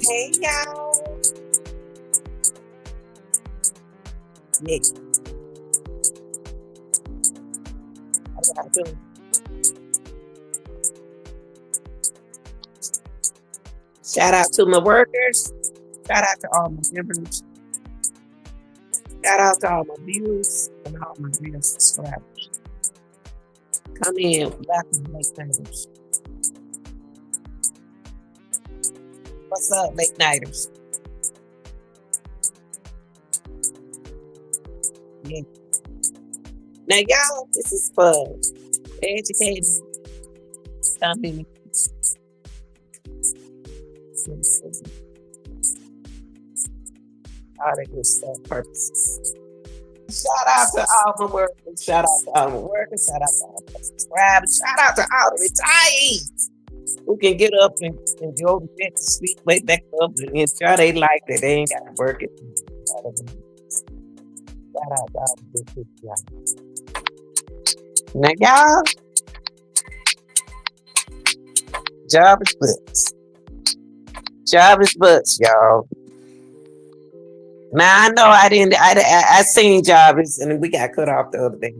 Hey y'all. Nick, how y'all doing? Shout out to my workers. Shout out to all my members. Shout out to all my viewers and all my real subscribers. Come in, welcome, late nighters. What's up, late nighters? Yeah. Now, y'all, this is fun. Educating, coming, all that good stuff, purposes. Shout out to all my workers. Shout out to all my workers. Shout out to all my subscribers. Shout out to all the retirees who can get up and go to bed to sleep, wake back up and enjoy their life that they ain't got to work it. Shout out to all the good people. Now, y'all, Jarvis Butts. Jarvis Butts, y'all. Now I know I seen Jarvis and we got cut off the other day.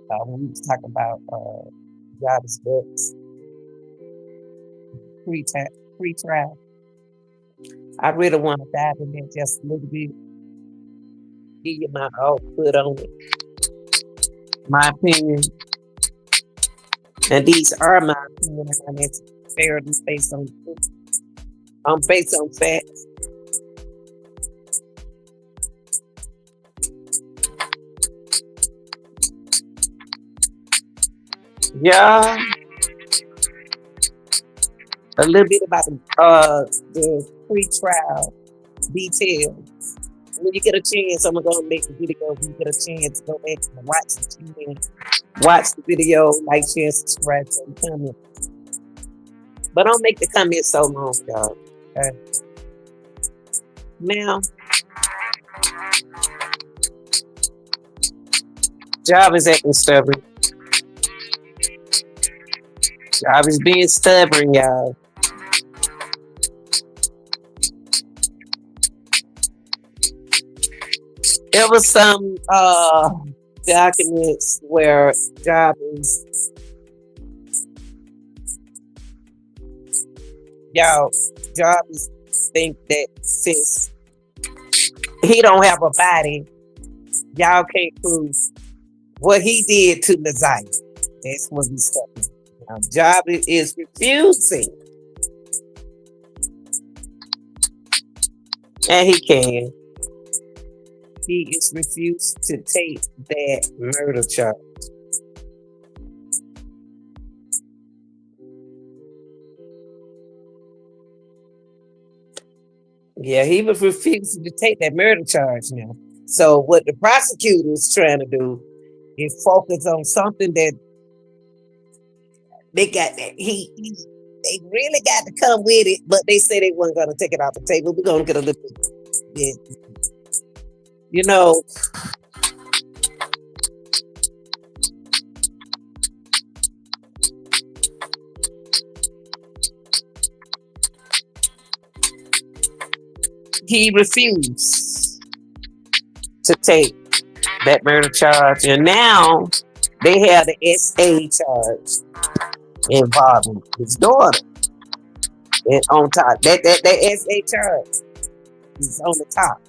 When we was talking about Jarvis Butts pre-trial. I really want to dive in there just a little bit. Give you my output on it. My opinion. And these are my opinions, and it's fairly based on facts. Yeah, a little bit about the pre-trial details. When you get a chance, I'm gonna make the video. When you get a chance, go back and watch the video, like, share, subscribe, and comment. But don't make the comments so long, y'all. Okay? Now, Jarvis acting stubborn. Jarvis being stubborn, y'all. There was some documents where Jarvis think that since he don't have a body, y'all can't prove what he did to Naziyah. That's what he's talking. Now, Jarvis is refusing, and he can. He is refused to take that murder charge. Yeah, he was refusing to take that murder charge now. So what the prosecutor is trying to do is focus on something that they got that they really got to come with it, but they said they weren't gonna take it off the table. We're gonna get a little bit, you know. He refused to take that murder charge, and now they have the SA charge involving his daughter. And on top, that SA charge is on the top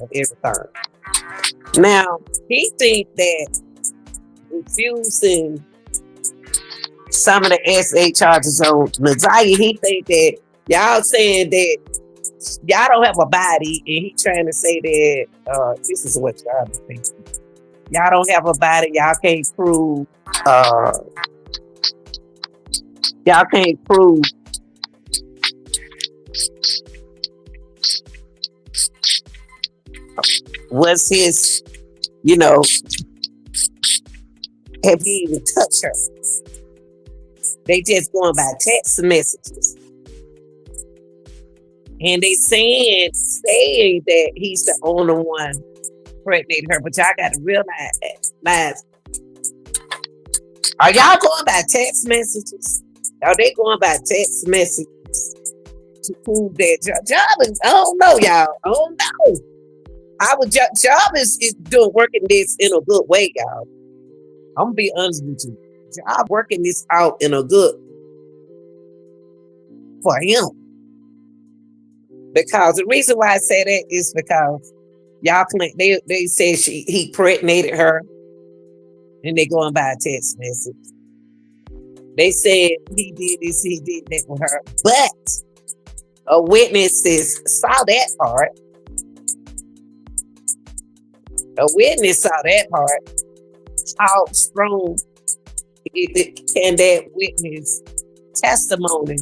of everything. Now, he think that refusing some of the SA charges on Naziyah, he think that y'all saying that y'all don't have a body, and he trying to say that this is what y'all think. Y'all don't have a body, y'all can't prove was his, have he even touched her? They just going by text messages. And they saying that he's the only one impregnated her, but y'all got to realize, are y'all going by text messages? Are they going by text messages to prove that Jarvis, I don't know, y'all. I don't know. Jarvis is doing working this in a good way, y'all. I'm gonna be honest with you. Job working this out in a good for him. Because the reason why I say that is because y'all claim they said he impregnated her and they going by a text message. They said he did this, he did that with her. But a witnesses saw that part. A witness saw that part. How strong can that witness testimony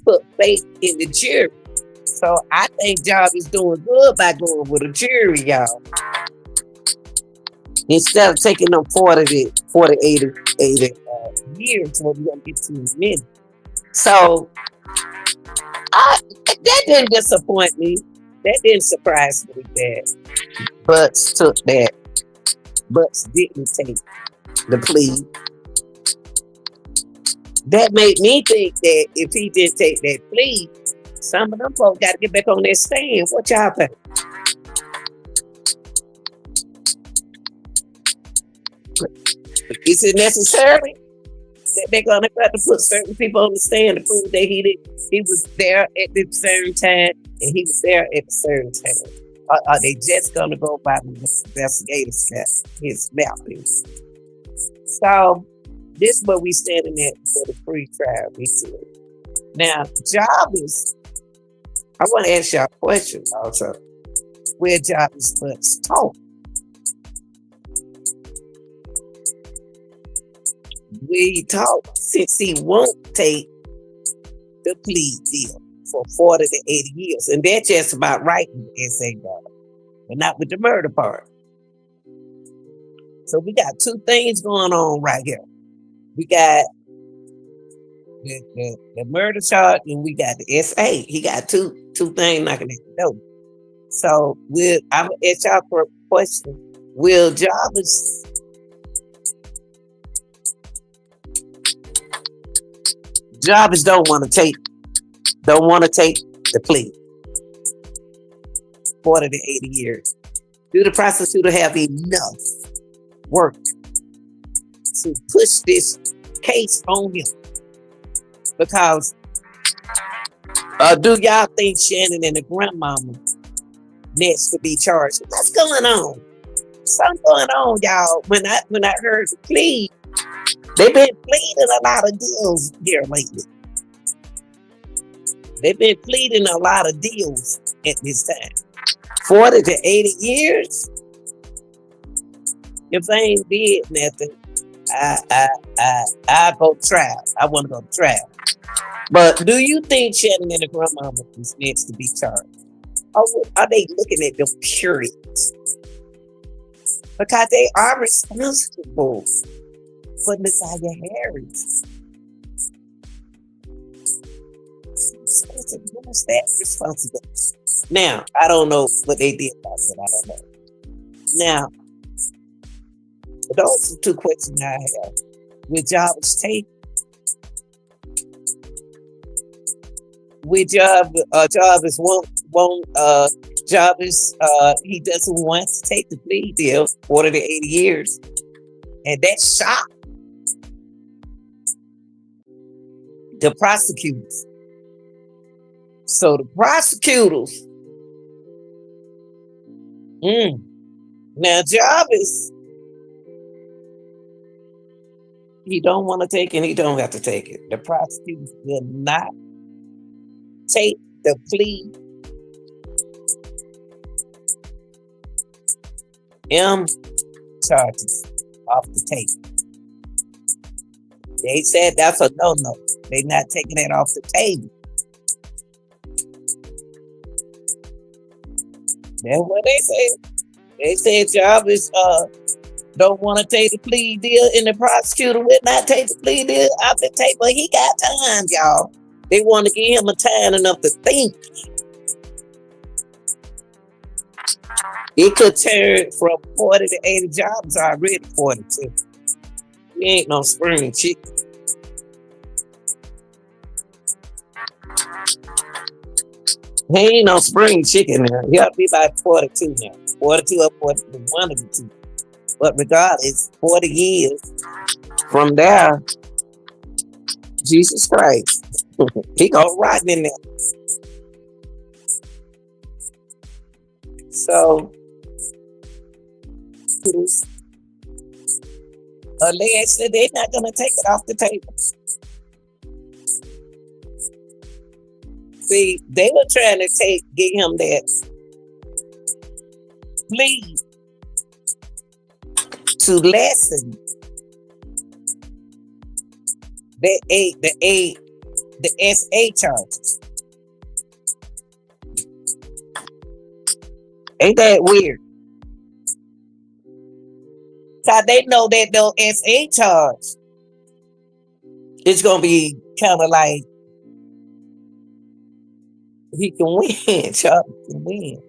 put faith in the jury? So I think Job is doing good by going with a jury, y'all. Instead of taking them 80 years, what we're going to get to in a minute. So that didn't disappoint me. That didn't surprise me that Butts took that. Butts didn't take the plea. That made me think that if he didn't take that plea, some of them folks got to get back on their stand. What y'all think? Is it necessary that they're going to have to put certain people on the stand to prove that he was there at the certain time and he was there at the certain time? Are they just going to go by the investigators his mouthpiece? So this is where we standing at for the pre-trial. Now, Jarvis, I want to ask y'all a question also. Where Jarvis Butts talk? We talk since he won't take the plea deal for 40 to 80 years. And that's just about right in the SA dog, but not with the murder part. So we got two things going on right here. We got the murder charge and we got the SA. He got two things knocking at the door. So I'm gonna ask y'all for a question. Will Jarvis don't want to take the plea 40 to 80 years. Do the prosecutor have enough work to push this case on him? Because do y'all think Shannon and the grandmama next to be charged? What's going on? Something going on, y'all. When I heard the plea, they've been pleading a lot of deals here lately. They've been pleading a lot of deals at this time. 40 to 80 years? If they ain't did nothing, I go trial. I want to go to trial. But do you think Shannon and the grandmama is next to be charged? Or are they looking at them periods? Because they are responsible for Naziyah Harris. Who's that responsible? Now, I don't know what they did about it. I don't know. Now, those are two questions I have. Will Jarvis take? Will Jarvis won't Jarvis he doesn't want to take the plea deal 40 to 80 years. And that shocked the prosecutors. So the prosecutors, now Jarvis, he don't want to take it, he don't have to take it. The prosecutors will not take the plea charges off the table. They said that's a no-no. They're not taking it off the table. That's what they said. They said Jarvis don't want to take the plea deal, and the prosecutor will not take the plea deal off the table. But he got time, y'all. They want to give him a time enough to think. It could turn from 40 to 80 jobs already 42. We ain't no spring chicken. He ain't no spring chicken now. He ought to be about 42 now. 42 or 43, one of the two. But regardless, 40 years from there, Jesus Christ, he gonna rot in there. So, allegedly, they're not gonna take it off the table. See, they were trying to get him that plea to lessen the SA charges. Ain't that weird? Cause they know that the SA charge is gonna be kind of like he can win. Charles can win.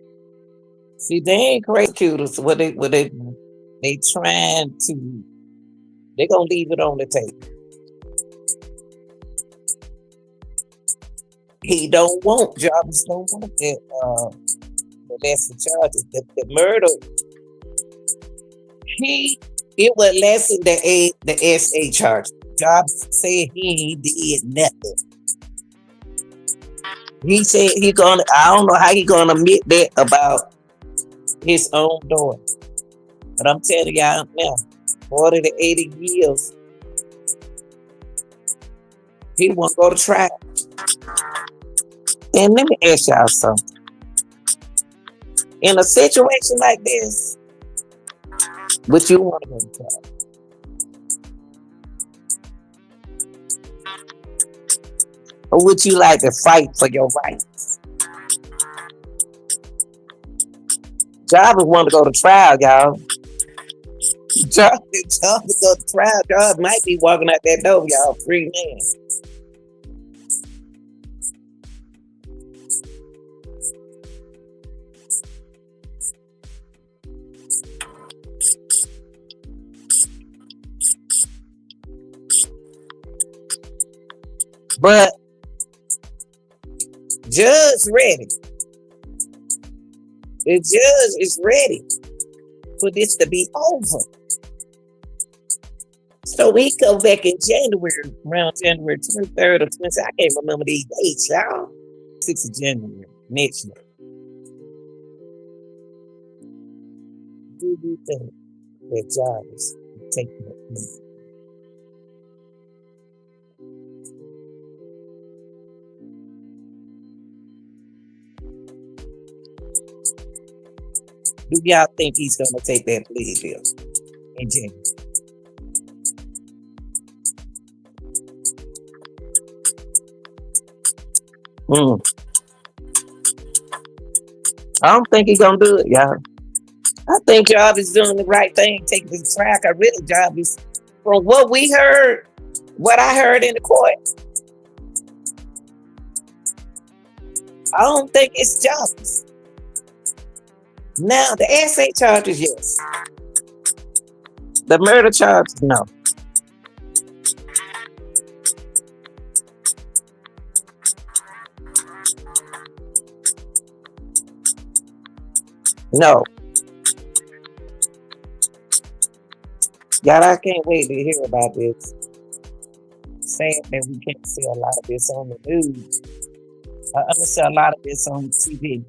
See, they ain't prosecutors. They trying to. They gonna leave it on the table. He don't want Jarvis. Don't want that. The lesser charges. The murder. It would lessen the SA charge. Jarvis said he ain't did nothing. He said he gonna. I don't know how he gonna admit that about his own daughter. But I'm telling y'all now, 40 to 80 years, he won't go to trial. And let me ask y'all something. In a situation like this, would you want to go to trial? Or would you like to fight for your rights? Jarvis want to go to trial, y'all. Jarvis go to trial. Jarvis might be walking out that door, y'all. Free man. But judge ready. The judge is ready for this to be over. So we come back in January, around January 23rd or 20th. I can't remember these dates, y'all. 6th of January next year. Do you think that Jarvis will take that plea? Do y'all think he's gonna take that plea deal in January? I don't think he's gonna do it, y'all. I think Jarvis is doing the right thing, taking the track. I really Jarvis, from what we heard, what I heard in the court, I don't think it's Jarvis. Now the SA charges, yes. The murder charges, no. No. Y'all, I can't wait to hear about this. Sad that we can't see a lot of this on the news. I understand a lot of this on TV.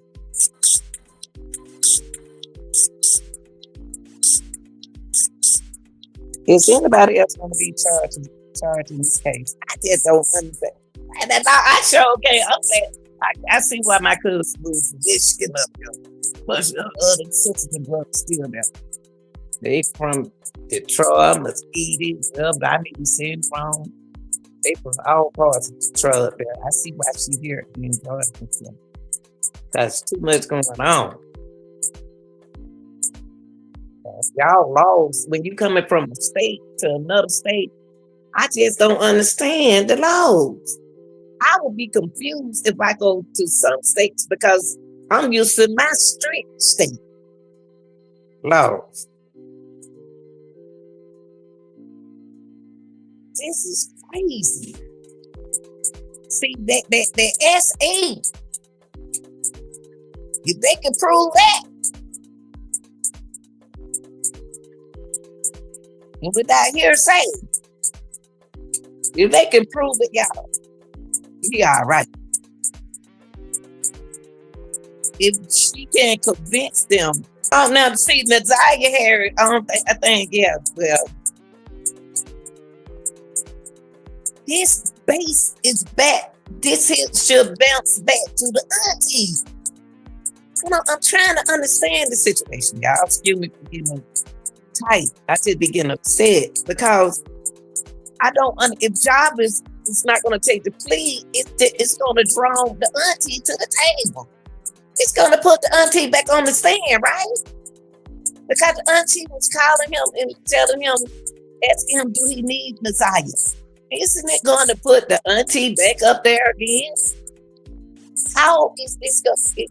Is anybody else going to be charged in this case? I just don't understand. And I sure can't understand. I see why my cousin was this shit up here. Plus, other sisters and brothers still there. They from Detroit, Muskegon, I need to say it wrong. They from all parts of Detroit up there. I see why she here being enjoying herself. There's too much going on. Y'all laws, when you coming from a state to another state, I just don't understand the laws. I would be confused if I go to some states because I'm used to my street state laws. This is crazy. See that SA If they can prove that, and without hearsay, if they can prove it, y'all, he all right. If she can convince them, oh, now see, Naziyah Harris, I think, yeah, well, this base is back. This hit should bounce back to the auntie. You know, I'm trying to understand the situation, y'all. Excuse me for getting tight. I just be getting upset because I don't. If Jarvis is not going to take the plea, it's going to draw the auntie to the table. It's going to put the auntie back on the stand, right? Because the auntie was calling him and telling him, asking him, do he need Naziyah? Isn't it going to put the auntie back up there again? How is this going to be?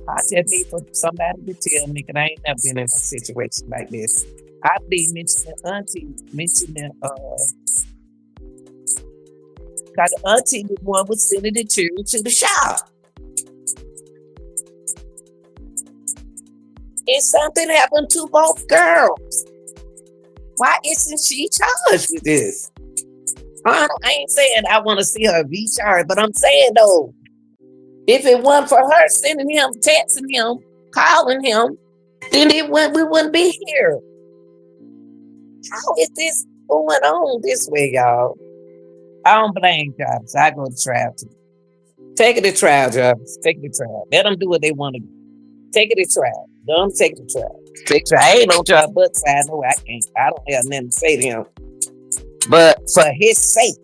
I just need for somebody to tell me, because I ain't never been in a situation like this. I be mentioning auntie, because the auntie was one was sending the children to the shop. And something happened to both girls. Why isn't she charged with this? I ain't saying I want to see her be charged, but I'm saying though, if it wasn't for her sending him, texting him, calling him, then we wouldn't be here. How is this going on this way, y'all? I don't blame Jarvis. I go to trial too. Take it to trial, Jarvis. Take it to trial. Let them do what they want to do. Take it to trial. Don't take it to trial. Take trial. I ain't no Jarvis Butts. I know I can't. I don't have nothing to say to him. But for his sake,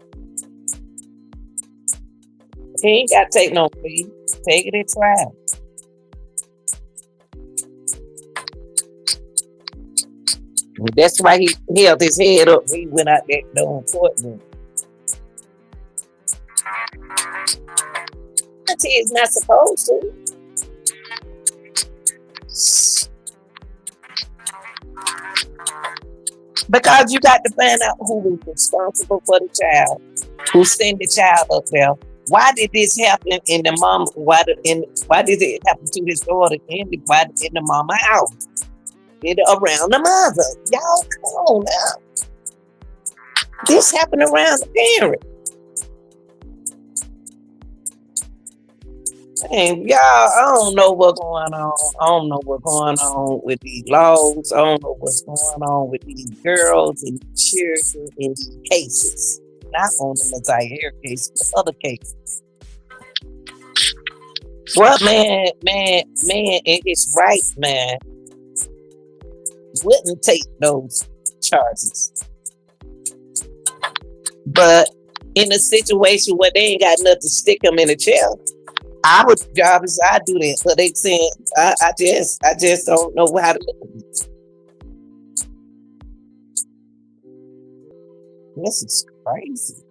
he ain't got to take no plea. Take it to trial. And that's why he held his head up. He went out there doing courtroom. Auntie is not supposed to. Because you got to find out who is responsible for the child, who sent the child up there. Why did this happen in the mom? Why did it happen to his daughter in the mama house? Around the mother. Y'all, come on now. This happened around the parent. And y'all, I don't know what's going on. I don't know what's going on with these laws. I don't know what's going on with these girls and children in these cases. Not on the Naziyah case, but other cases. Well, man, and it's right, man. Wouldn't take those charges. But in a situation where they ain't got nothing to stick them in the jail, I would Jarvis, I do that. But they saying I just don't know how to look at this. This is crazy.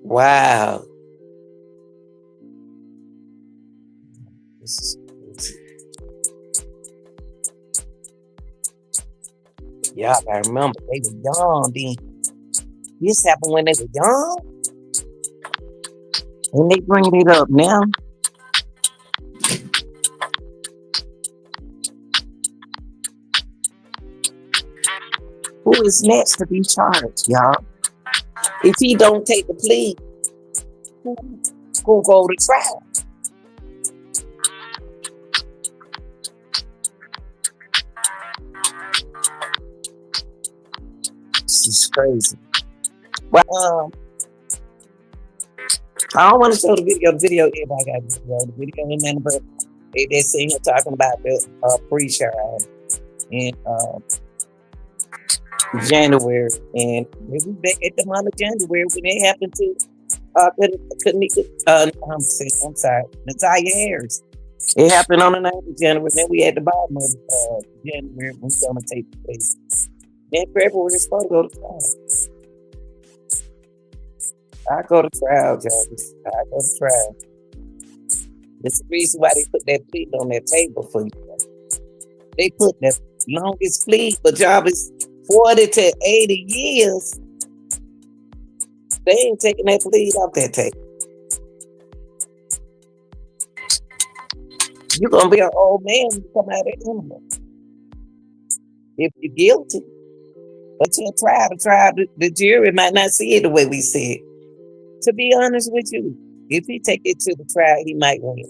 Wow. This is crazy. Y'all gotta remember they were young then. This happened when they were young. And they bringing it up now. Who is next to be charged, y'all? If he don't take the plea, who go to trial? This is crazy. Well, I don't want to show the video. The video, everybody got the video. The video in there, but they're sitting here talking about the pre-trial in January, and we be back at the month of January when it happened to I'm sorry, Naziyah Harris. It happened on the 9th of January. Then we at the bottom of January when we're gonna take the place. Then February is supposed to go to trial. I go to trial, Jarvis. I go to trial. It's the reason why they put that plea on that table for you. They put that longest plea, but Jarvis 40 to 80 years. They ain't taking that plea off that tape. You're gonna be an old man when you come out of that anyway. If you're guilty. But to trial, the jury might not see it the way we see it. To be honest with you, if he take it to the trial, he might win.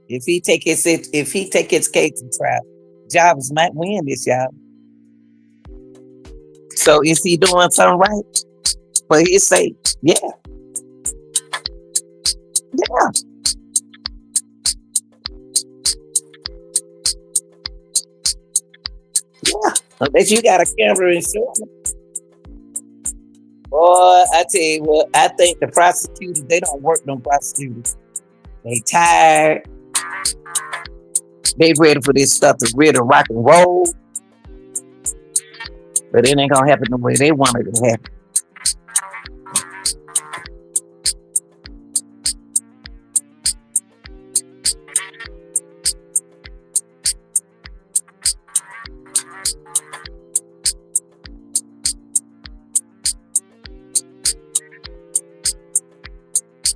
If he take his case to trial, Jarvis might win this, y'all. So is he doing something right for his sake? Yeah, yeah, yeah. Unless you got a camera and show him. Boy, I tell you what, I think the prosecutors, they don't work no prosecutors. They tired. They ready for this stuff to really rock and roll. But it ain't gonna happen the way they want it to happen.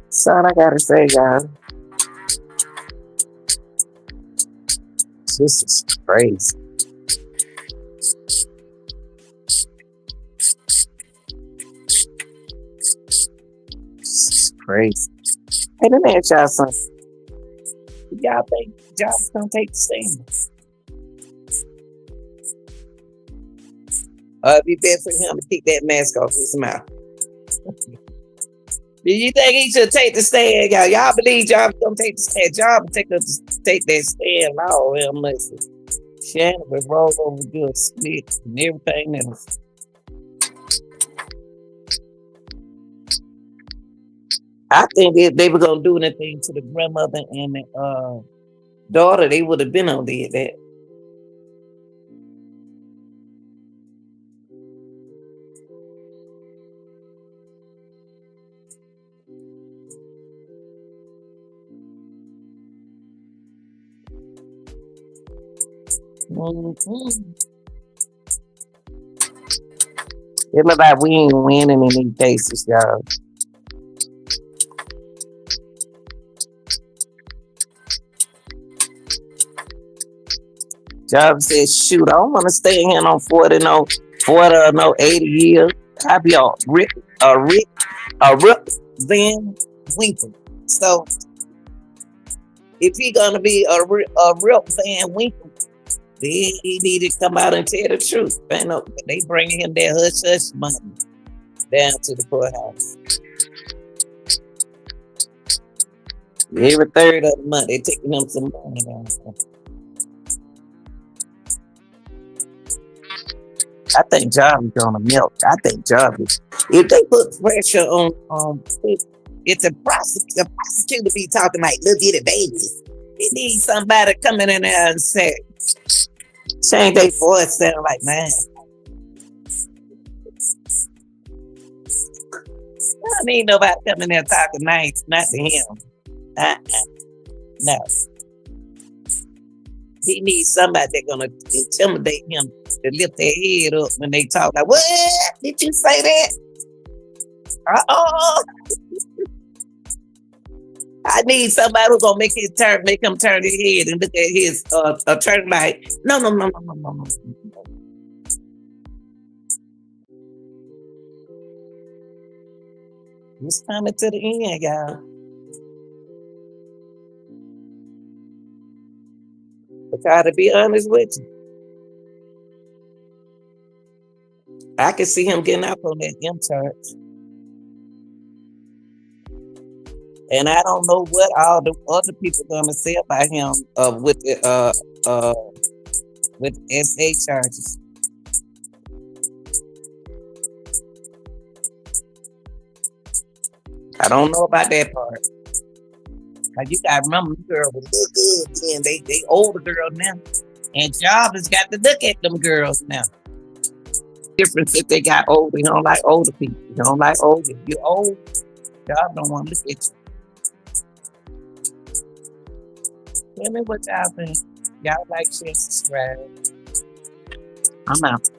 That's all I gotta say, y'all. This is crazy. This is crazy. Hey, let me ask y'all something. Y'all think Jarvis gonna take the stand? It'd be better for him to keep that mask off his mouth. Do you think he should take the stand, y'all? Y'all believe Jarvis gonna take the stand? Jarvis take that stand. Oh, hell, mercy. Shannon would roll over good split and everything else. I think if they were gonna do anything to the grandmother and the daughter, they would have been on did that. Mhm. It look like we ain't winning in these cases, y'all. Jarvis said, shoot, I don't want to stay here no 40 or no 80 years. I be a Rip Van Winkle. So if he gonna be a Rip Van Winkle, then he need to come out and tell the truth. They bringing him that hush hush money down to the courthouse. Every third of the month, they taking him some money down. I think Jarvis gonna melt. I think Jarvis. If they put pressure on if the prosecutor be talking like little bitty babies, he needs somebody coming in there and say, change their voice sound like man. I don't need nobody coming there talking nice, not to him. No. He needs somebody that's gonna intimidate him to lift their head up when they talk. Like, what? Did you say that? Uh-oh. I need somebody who's gonna make him turn his head and look at his turn like, no. It's coming to the end, y'all. But to be honest with you, I can see him getting up on that M charge. And I don't know what all the other people gonna say about him with SA charges. I don't know about that part. Cause you gotta remember the girl was look good then. They older girl now. And Jarvis got to look at them girls now. Difference if they got older. You don't like older people. You don't like older. If you're old, Jarvis don't want to look at you. Tell me what y'all think. Y'all like, share, subscribe. I'm out.